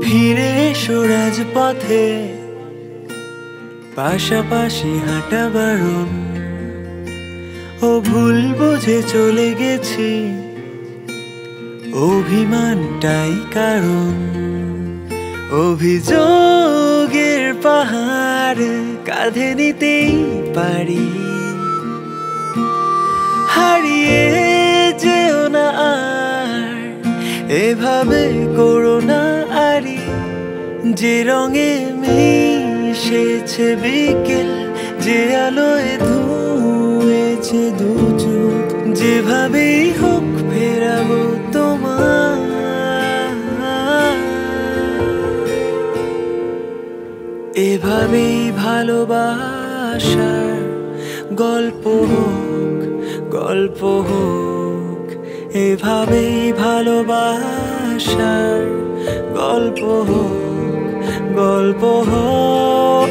ফিরে এসো রাজপথে, পাশাপাশি হাঁটা বারণ। ও ভুল বুঝে চলে গেছি, অভিমানটাই কারণ। অভিযোগের পাহাড় কাঁধে নিতেই পারি, হারিয়ে যেও না আর এভাবে করো না আরি। যে রঙে মিশেছে বিকেল, যে আলোয় ধুয়েছে দু চোখ, যেভাবেই হোক ফেরাবো তোমার। এভাবেই ভালোবাসার গল্প হোক, গল্প হোক। এভাবেই ভালোবাসার গল্প হোক, গল্প হোক।